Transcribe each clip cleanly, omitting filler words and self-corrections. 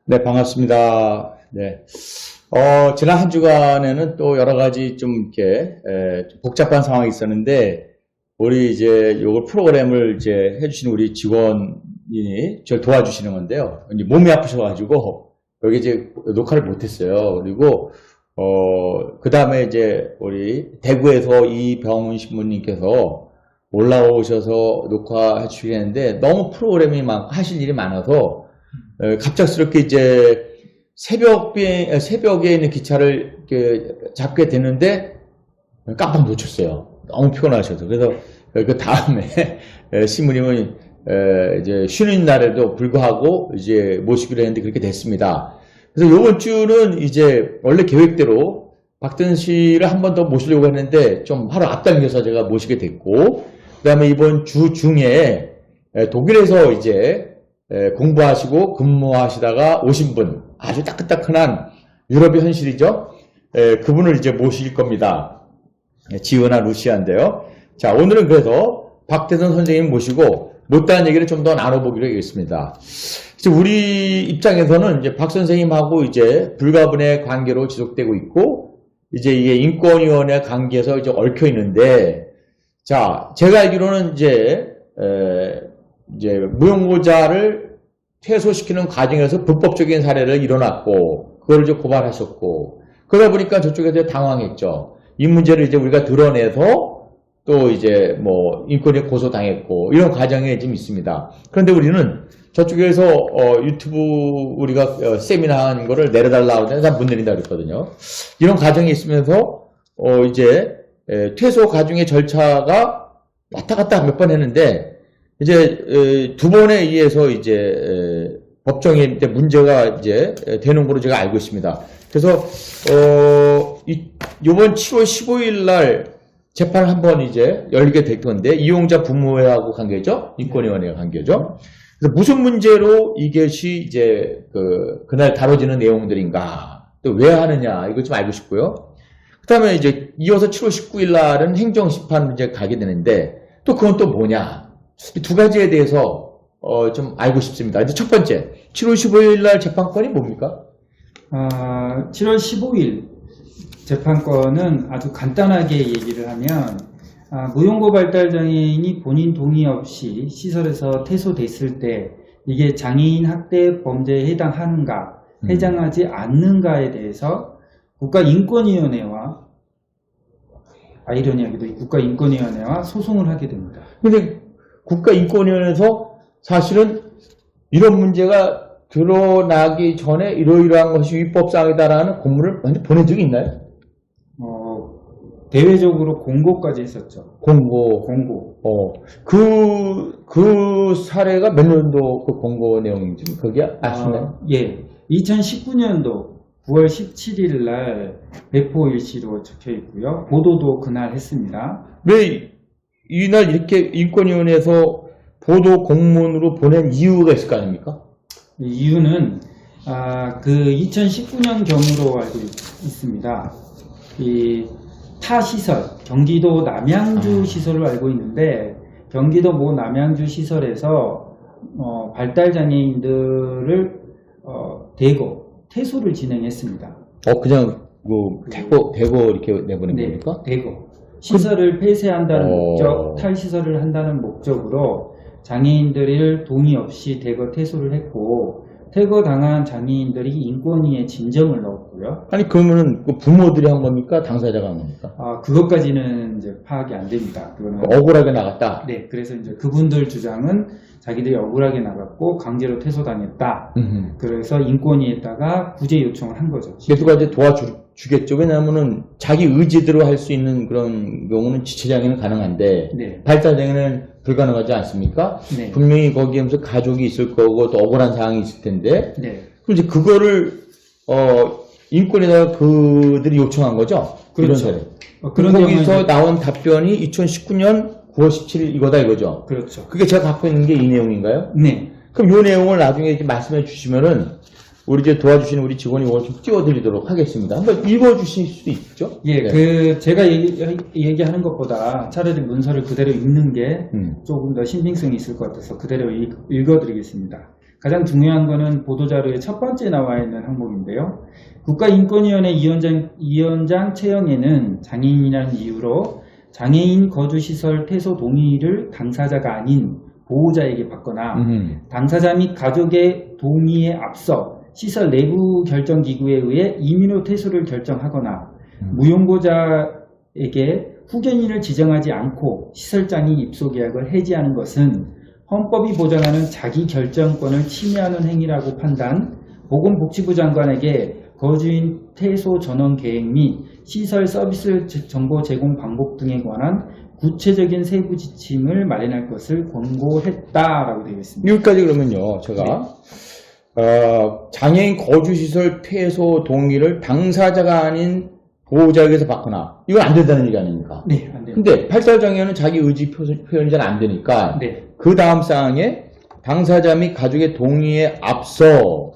네, 반갑습니다. 네. 지난 한 주간에는 또 여러 가지 좀 이렇게, 좀 복잡한 상황이 있었는데, 우리 이제 요걸 프로그램을 이제 해주시는 우리 직원이 저를 도와주시는 건데요. 이제 몸이 아프셔가지고, 여기 이제 녹화를 못했어요. 그리고, 그 다음에 이제 우리 대구에서 이병훈 신부님께서 올라오셔서 녹화해 주시겠는데, 너무 프로그램이 하실 일이 많아서, 갑작스럽게 이제 새벽에 있는 기차를 이렇게 잡게 되는데 깜빡 놓쳤어요. 너무 피곤하셔서. 그래서 그 다음에 신부님은 이제 쉬는 날에도 불구하고 이제 모시기로 했는데 그렇게 됐습니다. 그래서 이번 주는 이제 원래 계획대로 박든 씨를 한 번 더 모시려고 했는데 좀 하루 앞당겨서 제가 모시게 됐고, 그 다음에 이번 주 중에 독일에서 이제 공부하시고 근무하시다가 오신 분, 아주 따끈따끈한 유럽의 현실이죠. 그분을 이제 모실 겁니다. 지은아 루시아인데요. 자, 오늘은 그래서 박대선 선생님 모시고 못다한 얘기를 좀 더 나눠보기로 하겠습니다. 우리 입장에서는 이제 박 선생님하고 이제 불가분의 관계로 지속되고 있고, 이제 이게 인권위원회 관계에서 이제 얽혀 있는데, 자, 제가 알기로는 이제 무용고자를 퇴소시키는 과정에서 불법적인 사례를 일어났고, 그걸 이제 고발하셨고, 그러다 보니까 저쪽에서 당황했죠. 이 문제를 이제 우리가 드러내서 또 이제 뭐 인권위 고소당했고, 이런 과정이 좀 있습니다. 그런데 우리는 저쪽에서 유튜브 우리가 세미나 한 거를 내려달라고 해서 못 내린다 그랬거든요. 이런 과정이 있으면서 이제 퇴소 과정의 절차가 왔다 갔다 몇 번 했는데, 이제 두 번에 의해서 이제 법정에 이제 문제가 이제 되는 걸로 제가 알고 있습니다. 그래서 이번 7월 15일 날 재판을 한번 이제 열게 될 건데, 이용자 부모회하고 관계죠, 인권위원회 관계죠. 그래서 무슨 문제로 이것이 이제 그날 다뤄지는 내용들인가, 또 왜 하느냐, 이거 좀 알고 싶고요. 그다음에 이제 이어서 7월 19일 날은 행정심판 문제 가게 되는데, 또 그건 또 뭐냐? 이 두 가지에 대해서 좀 알고 싶습니다. 이제 첫 번째, 7월 15일 날 재판권이 뭡니까? 7월 15일 재판권은 아주 간단하게 얘기를 하면, 무용고 발달장애인이 본인 동의 없이 시설에서 퇴소됐을 때 이게 장애인 학대 범죄에 해당하는가, 해당하지 않는가에 대해서 국가인권위원회와, 아이러니하게도 국가인권위원회와 소송을 하게 됩니다. 근데 국가인권위원회에서 사실은 이런 문제가 드러나기 전에 이러이러한 것이 위법사항이다라는 공문을 먼저 보낸 적이 있나요? 대외적으로 공고까지 했었죠. 공고. 그 사례가 몇 년도 그 공고 내용인지 그게 아시나요? 예. 2019년도 9월 17일 날 배포일시로 적혀 있고요. 보도도 그날 했습니다. 왜 이날 이렇게 인권위원회에서 보도 공문으로 보낸 이유가 있을 거 아닙니까? 이유는 그 2019년 경우로 알고 있습니다. 이 타 시설, 경기도 남양주 시설을 알고 있는데, 경기도 모 남양주 시설에서 발달장애인들을 대거 퇴소를 진행했습니다. 그냥 대거 이렇게 내보낸 겁니까? 대거. 시설을 폐쇄한다는 목적, 탈시설을 한다는 목적으로 장애인들을 동의 없이 대거 퇴소를 했고, 퇴거당한 장애인들이 인권위에 진정을 넣었고요. 아니, 그러면은 부모들이 한 겁니까? 당사자가 한 겁니까? 그것까지는 이제 파악이 안 됩니다. 그거는 억울하게 나갔다? 네, 그래서 이제 그분들 주장은 자기들이 억울하게 나갔고 강제로 퇴소당했다. 그래서 인권위에다가 구제 요청을 한 거죠. 개수가 이제 도와주겠죠. 왜냐하면은 자기 의지대로 할 수 있는 그런 경우는 지체장애는 가능한데, 네. 발달장애는 불가능하지 않습니까? 네. 분명히 거기에 무슨 가족이 있을 거고 또 억울한 상황이 있을 텐데, 네. 그럼 이제 그거를 인권에다가 그들이 요청한 거죠. 그렇죠. 이런 사례. 거기서 나온 답변이 2019년 9월 17일 이거다 이거죠. 그렇죠. 그게 제가 갖고 있는 게 이 내용인가요? 네. 그럼 이 내용을 나중에 이렇게 말씀해 주시면은 우리 이제 도와주시는 우리 직원이 이걸 좀 띄워드리도록 하겠습니다. 한번 읽어주실 수 있죠? 예, 네. 제가 얘기하는 것보다 차라리 문서를 그대로 읽는 게 조금 더 신빙성이 있을 것 같아서 그대로 읽어드리겠습니다. 가장 중요한 거는 보도자료의 첫 번째 나와 있는 항목인데요. 국가인권위원회 위원장 채용에는 장애인이라는 이유로 장애인 거주시설 퇴소 동의를 당사자가 아닌 보호자에게 받거나 당사자 및 가족의 동의에 앞서 시설 내부 결정기구에 의해 임의로 퇴소를 결정하거나 무용고자에게 후견인을 지정하지 않고 시설장이 입소 계약을 해지하는 것은 헌법이 보장하는 자기 결정권을 침해하는 행위라고 판단, 보건복지부 장관에게 거주인 퇴소 전원 계획 및 시설 서비스 정보 제공 방법 등에 관한 구체적인 세부 지침을 마련할 것을 권고했다라고 되어 있습니다. 여기까지 그러면요, 제가 장애인 거주시설 퇴소 동의를 당사자가 아닌 보호자에게서 받거나 이건 안 된다는 얘기 아닙니까? 네, 안 됩니다. 근데 팔달장애는 자기 의지 표현이 잘 안 되니까 네. 그 다음 사항에 당사자 및 가족의 동의에 앞서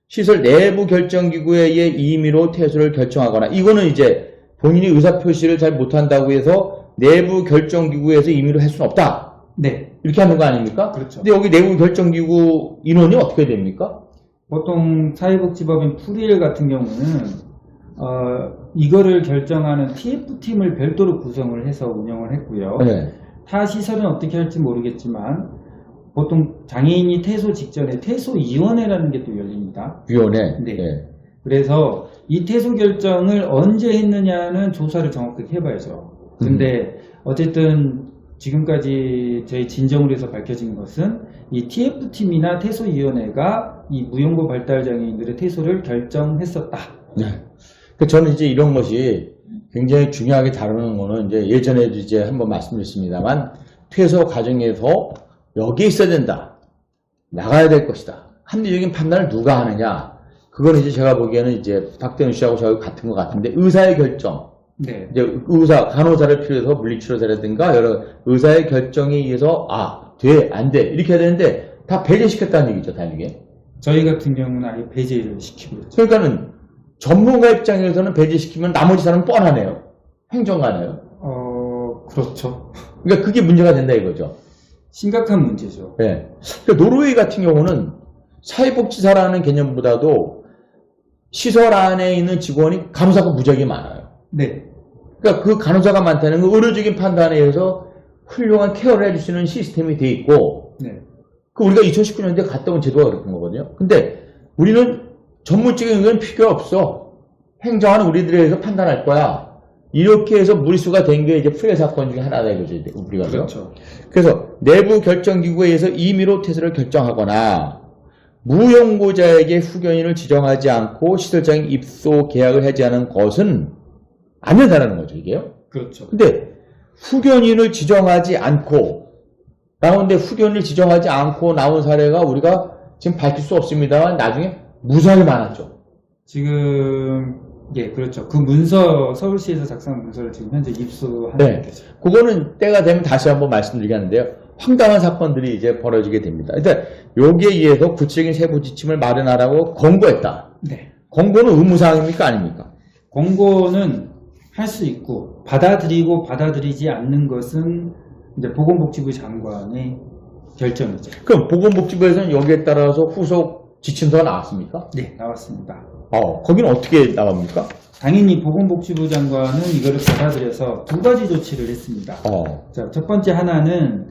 시설 내부 결정기구에 의해 임의로 퇴소를 결정하거나 이거는 이제 본인이 의사표시를 잘 못한다고 해서 내부 결정기구에서 임의로 할 수는 없다. 네. 이렇게 하는 거 아닙니까? 그렇죠. 근데 여기 내부 결정기구 인원이 어떻게 됩니까? 보통 사회복지법인 풀이엘 같은 경우는 이거를 결정하는 TF팀을 별도로 구성을 해서 운영을 했고요. 네. 타 시설은 어떻게 할지 모르겠지만 보통 장애인이 퇴소 직전에 퇴소위원회라는 게 또 열립니다. 위원회. 네. 네. 그래서 이 퇴소 결정을 언제 했느냐는 조사를 정확하게 해봐야죠. 근데 어쨌든 지금까지 저희 진정으로 해서 밝혀진 것은 이 TF팀이나 퇴소위원회가 이 무용고 발달 장애인들의 퇴소를 결정했었다. 네. 저는 이제 이런 것이 굉장히 중요하게 다루는 거는 이제 예전에도 이제 한번 말씀드렸습니다만 퇴소 과정에서 여기에 있어야 된다. 나가야 될 것이다. 합리적인 판단을 누가 하느냐. 그건 이제 제가 보기에는 이제 박대현 씨하고 저하고 같은 것 같은데 의사의 결정. 네. 이제 간호사를 필요해서 물리치료사라든가 여러 의사의 결정에 의해서 돼, 안 돼. 이렇게 해야 되는데 다 배제시켰다는 얘기죠, 단위게. 저희 같은 경우는 아예 배제를 시키고 있죠. 그러니까는 전문가 입장에서는 배제시키면 나머지 사람은 뻔하네요. 행정가네요. 그렇죠. 그러니까 그게 문제가 된다 이거죠. 심각한 문제죠. 네. 그러니까 노르웨이 같은 경우는 사회복지사라는 개념보다도 시설 안에 있는 직원이 간호사가 무지하게 많아요. 네. 그러니까 그 간호사가 많다는 건 의료적인 판단에 의해서 훌륭한 케어를 해줄 수 있는 시스템이 돼 있고, 네. 우리가 2019년도에 갔다 온 제도가 그렇던 거거든요. 근데 우리는 전문적인 의견은 필요 없어. 행정하는 우리들에 의해서 판단할 거야. 이렇게 해서 무리수가 된 게 이제 프레 사건 중에 하나다 이거죠, 우리가. 그렇죠. 그래서 내부 결정기구에 의해서 임의로 퇴소를 결정하거나 무용고자에게 후견인을 지정하지 않고 시설장의 입소 계약을 해지하는 것은 안 된다는 거죠, 이게요. 그렇죠. 근데 후견인을 지정하지 않고 나오는데 후견인을 지정하지 않고 나온 사례가 우리가 지금 밝힐 수 없습니다만 나중에 무수하게 많았죠. 지금 예, 그렇죠. 그 문서 서울시에서 작성한 문서를 지금 현재 입수하는 네. 거죠. 그거는 때가 되면 다시 한번 말씀드리겠는데요. 황당한 사건들이 이제 벌어지게 됩니다. 일단 여기에 의해서 구체적인 세부 지침을 마련하라고 권고했다. 네. 권고는 의무사항입니까 아닙니까? 권고는 할 수 있고 받아들이고 받아들이지 않는 것은 이제 보건복지부 장관의 결정이죠. 그럼 보건복지부에서는 여기에 따라서 후속 지침서가 나왔습니까? 네, 나왔습니다. 거기는 어떻게 나옵니까? 당연히 보건복지부 장관은 이거를 받아들여서 두 가지 조치를 했습니다. 자, 첫 번째 하나는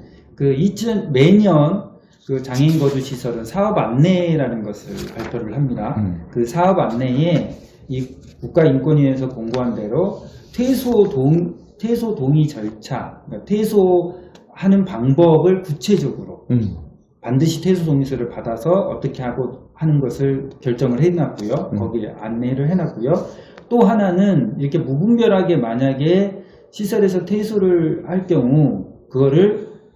매년 그 장애인 거주 시설은 사업 안내라는 것을 발표를 합니다. 그 사업 안내에 이 국가인권위에서 공고한 대로 퇴소 동의 절차, 그러니까 퇴소하는 방법을 구체적으로 반드시 퇴소 동의서를 받아서 어떻게 하고 하는 것을 결정을 해놨고요. 거기에 안내를 해놨고요. 또 하나는 이렇게 무분별하게 만약에 시설에서 퇴소를 할 경우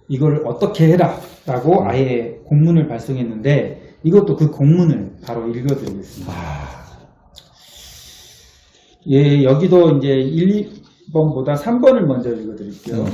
이거를 어떻게 해라 라고 아예 공문을 발송했는데 이것도 그 공문을 바로 읽어드리겠습니다. 예, 여기도 이제 1번보다 3번을 먼저 읽어드릴게요.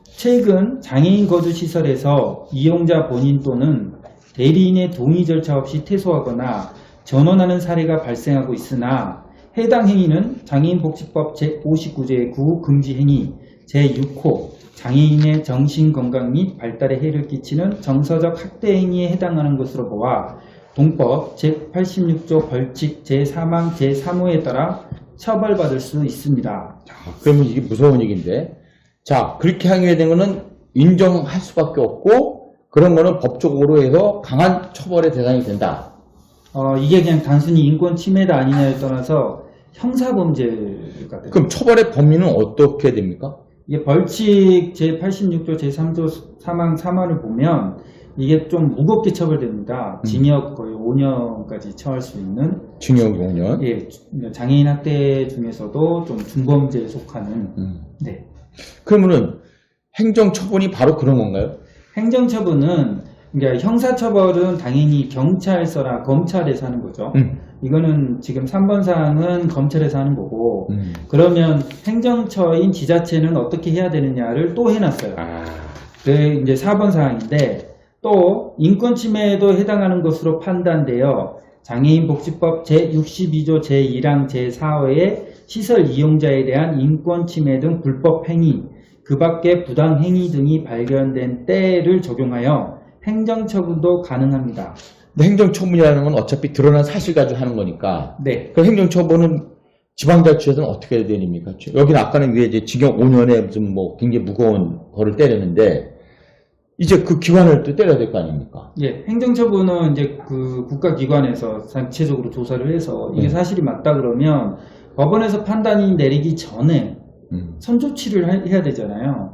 최근 장애인 거주시설에서 이용자 본인 또는 대리인의 동의 절차 없이 퇴소하거나 전원하는 사례가 발생하고 있으나 해당 행위는 장애인복지법 제59조의 구금지 행위, 제6호 장애인의 정신건강 및 발달에 해를 끼치는 정서적 학대 행위에 해당하는 것으로 보아 동법 제86조 벌칙 제4망 제3호에 따라 처벌받을 수 있습니다. 자, 그러면 이게 무서운 얘기인데. 자, 그렇게 하게 된 거는 인정할 수밖에 없고, 그런 거는 법적으로 해서 강한 처벌의 대상이 된다. 이게 그냥 단순히 인권 침해다 아니냐에 떠나서 형사범죄가 돼요. 그럼 처벌의 범위는 어떻게 됩니까? 이게 벌칙 제86조 제3조 사망 3화를 보면 이게 좀 무겁게 처벌됩니다. 징역 거의 5년까지 처할 수 있는 징역 5년. 예, 장애인 학대 중에서도 좀 중범죄에 속하는 네. 그러면은 행정처분이 바로 그런 건가요? 행정처분은 그러니까 형사처벌은 당연히 경찰서나 검찰에서 하는 거죠. 이거는 지금 3번 사항은 검찰에서 하는 거고 그러면 행정처인 지자체는 어떻게 해야 되느냐를 또 해놨어요. 그 이제 4번 사항인데 또 인권침해에도 해당하는 것으로 판단되어 장애인복지법 제62조 제1항 제4호의 시설 이용자에 대한 인권침해 등 불법행위 그 밖에 부당행위 등이 발견된 때를 적용하여 행정처분도 가능합니다. 근데 행정처분이라는 건 어차피 드러난 사실 가지고 하는 거니까. 네. 그 행정처분은 지방자치에서는 어떻게 되립니까? 여기는 아까는 위에 이제 징역 5년에 무슨 뭐 굉장히 무거운 벌을 때렸는데 이제 그 기관을 또 때려야 될 거 아닙니까? 예, 행정처분은 이제 그 국가기관에서 전체적으로 조사를 해서 이게 사실이 맞다 그러면 법원에서 판단이 내리기 전에 선조치를 해야 되잖아요.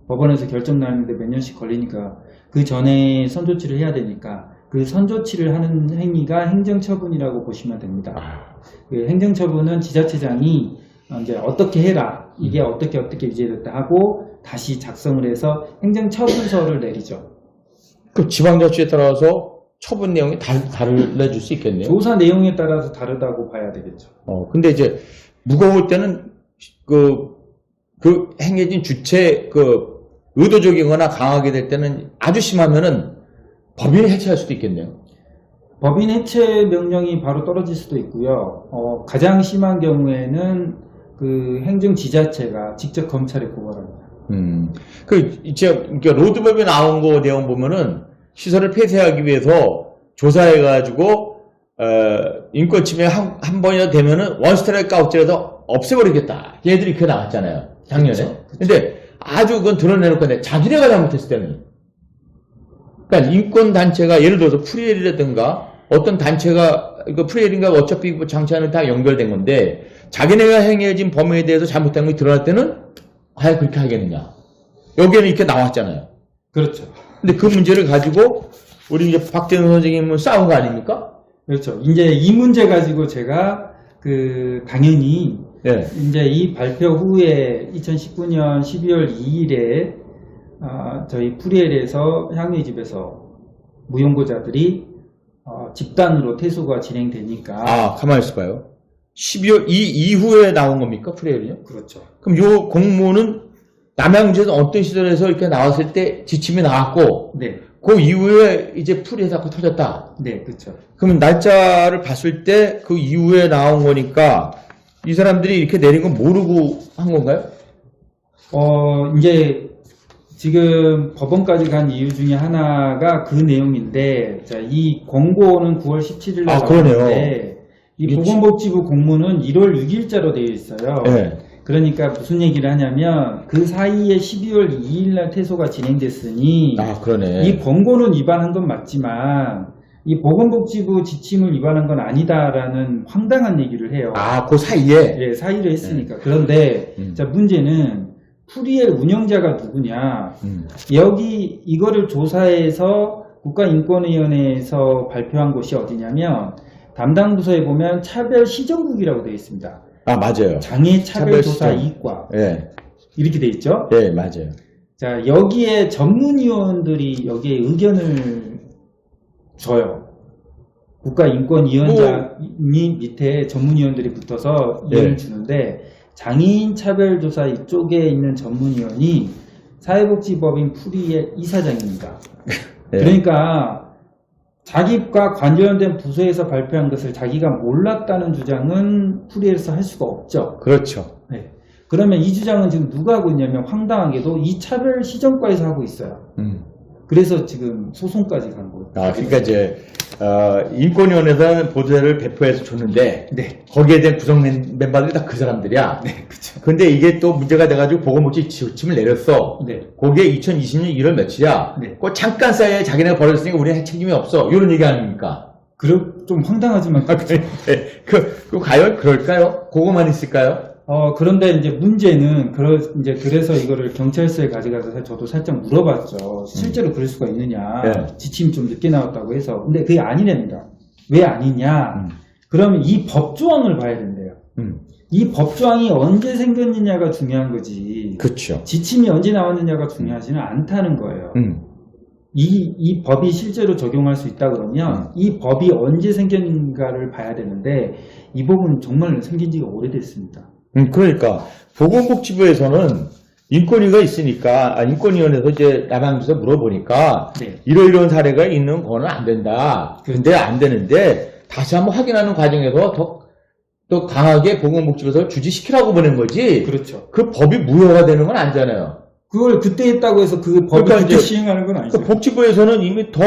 법원에서 결정 나는데 몇 년씩 걸리니까 그 전에 선조치를 해야 되니까 그 선조치를 하는 행위가 행정처분이라고 보시면 됩니다. 그 행정처분은 지자체장이 이제 어떻게 해라 이게 어떻게 유지됐다 하고 다시 작성을 해서 행정처분서를 내리죠. 그 지방자치에 따라서 처분 내용이 달라질 수 있겠네요. 조사 내용에 따라서 다르다고 봐야 되겠죠. 근데 이제 무거울 때는 그 행해진 주체 의도적이거나 강하게 될 때는 아주 심하면은 법인이 해체할 수도 있겠네요. 법인 해체 명령이 바로 떨어질 수도 있고요. 가장 심한 경우에는 그 행정지자체가 직접 검찰에 고발합니다. 그러니까 로드맵에 나온 거 내용 보면은 시설을 폐쇄하기 위해서 조사해가지고 인권 침해 한 번이라도 되면은 원스트라이크 아웃제라도 없애버리겠다. 얘들이 그렇게 나왔잖아요. 작년에. 그쵸. 근데 아주 그건 드러내놓을 건데 자기네가 잘못했을 때는. 그러니까 인권단체가 예를 들어서 프리엘이라든가 어떤 단체가 이거 프리엘인가 어차피 뭐 장치하는 다 연결된 건데 자기네가 행해진 범죄에 대해서 잘못된 게 드러날 때는 과연 그렇게 하겠느냐. 여기에는 이렇게 나왔잖아요. 그렇죠. 근데 그 문제를 가지고 우리 이제 박대현 선생님은 싸운 거 아닙니까? 그렇죠. 이제 이 문제 가지고 제가 당연히 예. 이제 이 발표 후에 2019년 12월 2일에 저희 프리엘에서 향유의 집에서 무용고자들이 집단으로 퇴소가 진행되니까 가만히 있어봐요. 12월 이후에 나온 겁니까? 프리엘이요? 그렇죠. 그럼 요 공모는 남양주에서 어떤 시절에서 이렇게 나왔을 때 지침이 나왔고 네. 그 이후에 이제 프리엘 사건 터졌다. 네, 그렇죠. 그럼 날짜를 봤을 때 그 이후에 나온 거니까 이 사람들이 이렇게 내린 건 모르고 한 건가요? 이제 지금 법원까지 간 이유 중에 하나가 그 내용인데, 자, 이 공고는 9월 17일 날 나왔는데, 이 보건복지부 공문은 1월 6일자로 되어 있어요. 네. 그러니까 무슨 얘기를 하냐면 그 사이에 12월 2일 날 퇴소가 진행됐으니 그러네. 이 권고는 위반한 건 맞지만 이 보건복지부 지침을 위반한 건 아니다라는 황당한 얘기를 해요. 그 사이에? 예, 사의를 했으니까. 그런데 자, 문제는 프리엘 운영자가 누구냐. 여기 이거를 조사해서 국가인권위원회에서 발표한 곳이 어디냐면 담당 부서에 보면 차별시정국이라고 되어 있습니다. 맞아요. 장애차별조사 이과. 예. 이렇게 되어 있죠? 예, 맞아요. 자, 여기에 전문위원들이 여기에 의견을 줘요. 국가인권위원장이 밑에 전문위원들이 붙어서 의견을 주는데 장애인 차별조사 이쪽에 있는 전문위원이 사회복지법인 프리엘 이사장입니다. 그러니까 자기가 관련된 부서에서 발표한 것을 자기가 몰랐다는 주장은 프리엘에서 할 수가 없죠. 그렇죠. 네. 그러면 이 주장은 지금 누가 하고 있냐면 황당하게도 이 차별 시정과에서 하고 있어요. 그래서 지금 소송까지 간 거예요. 그러니까 이제 인권위원회에서는 보도자료를 배포해서 줬는데 네. 거기에 대한 구성 멤버들이 다 그 사람들이야. 네, 그렇죠. 근데 이게 또 문제가 돼가지고 보건복지 지침을 내렸어. 네. 거기에 2020년 1월 며칠이야. 네. 그 잠깐 사이에 자기네가 벌였으니까 우리는 책임이 없어. 이런 얘기 아닙니까? 좀 황당하지만 그 과연 그럴까요? 그거만 있을까요? 그런데 이제 문제는 그래서 이거를 경찰서에 가져가서 저도 살짝 물어봤죠. 실제로 그럴 수가 있느냐. 네. 지침이 좀 늦게 나왔다고 해서. 근데 그게 아니랍니다. 왜 아니냐? 그러면 이 법조항을 봐야 된대요. 이 법조항이 언제 생겼느냐가 중요한 거지. 그렇죠. 지침이 언제 나왔느냐가 중요하지는 않다는 거예요. 이 법이 실제로 적용할 수 있다 그러면 이 법이 언제 생겼는가를 봐야 되는데 이 법은 정말 생긴 지가 오래됐습니다. 그러니까 보건복지부에서는 인권위가 있으니까 인권위원회에서 이제 남양주에서 물어보니까 네. 이러이러한 사례가 있는 거는 안 된다. 근데 안 되는데 다시 한번 확인하는 과정에서 더 강하게 보건복지부에서 주지시키라고 보낸 거지. 그렇죠. 그 법이 무효가 되는 건 아니잖아요. 그걸 그때 했다고 해서 그 법을 그러니까 그때 이제 시행하는 건 아니죠. 복지부에서는 이미 더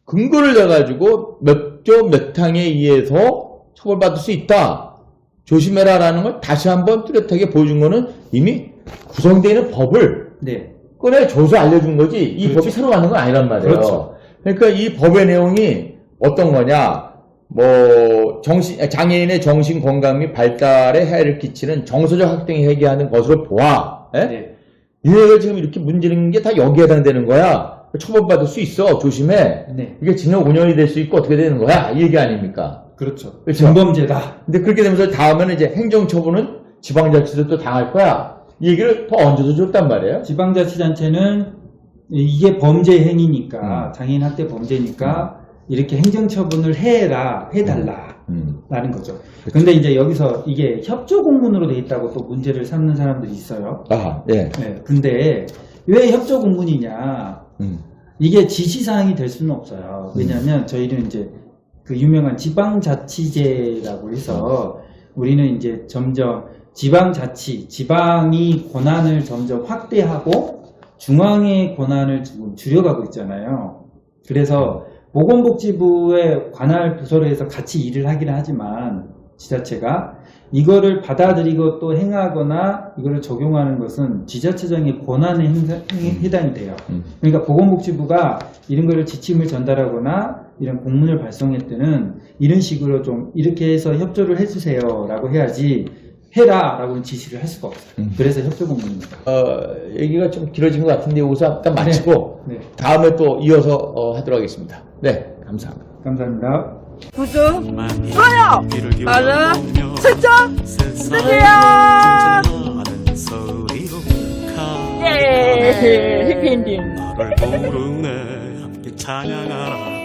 근거를 내가지고 몇 조 몇 항에 의해서 처벌받을 수 있다. 조심해라라는 걸 다시 한번 뚜렷하게 보여준 거는 이미 구성되어 있는 법을 네. 꺼내줘서 알려준 거지 이 그렇죠. 법이 새로 만든 건 아니란 말이에요. 그렇죠. 그러니까 이 법의 내용이 어떤 거냐 장애인의 정신 건강 및 발달에 해를 끼치는 정서적 학대에 해결하는 것으로 보아. 예? 네. 얘가 지금 이렇게 문제는 게 다 여기에 해당되는 거야. 처벌받을 수 있어. 조심해. 네. 이게 징역 5년이 될 수 있고 어떻게 되는 거야. 이 얘기 아닙니까? 그렇죠. 그렇죠. 중범죄다. 근데 그렇게 되면서 다음에는 이제 행정처분은 지방자치도 또 당할 거야. 이 얘기를 더 얹어서 줬단 말이에요. 지방자치단체는 이게 범죄 행위니까 장애인 학대 범죄니까 이렇게 행정처분을 해달라. 라는 거죠. 근데 이제 여기서 이게 협조 공문으로 돼 있다고 또 문제를 삼는 사람들이 있어요. 예. 네, 근데 왜 협조 공문이냐? 이게 지시사항이 될 수는 없어요. 왜냐하면 저희는 이제 그 유명한 지방자치제라고 해서 우리는 이제 점점 지방이 권한을 점점 확대하고 중앙의 권한을 지금 줄여가고 있잖아요. 그래서 보건복지부의 관할 부서로 해서 같이 일을 하기는 하지만 지자체가 이거를 받아들이고 또 행하거나 이거를 적용하는 것은 지자체장의 권한에 해당이 돼요. 그러니까 보건복지부가 이런 거를 지침을 전달하거나 이런 공문을 발송할 때는 이런 식으로 좀 이렇게 해서 협조를 해주세요 라고 해야지 해라 라고 지시를 할 수가 없어요. 그래서 협조 공문입니다. 얘기가 좀 길어진 것 같은데 여기서 일단 마치고 네. 다음에 또 이어서 하도록 하겠습니다. 네, 감사합니다. 감사합니다. 구독, 좋아요, 알람 설정 부탁해요. 예, 해피엔딩. 나를 부르네 함께 찬양하라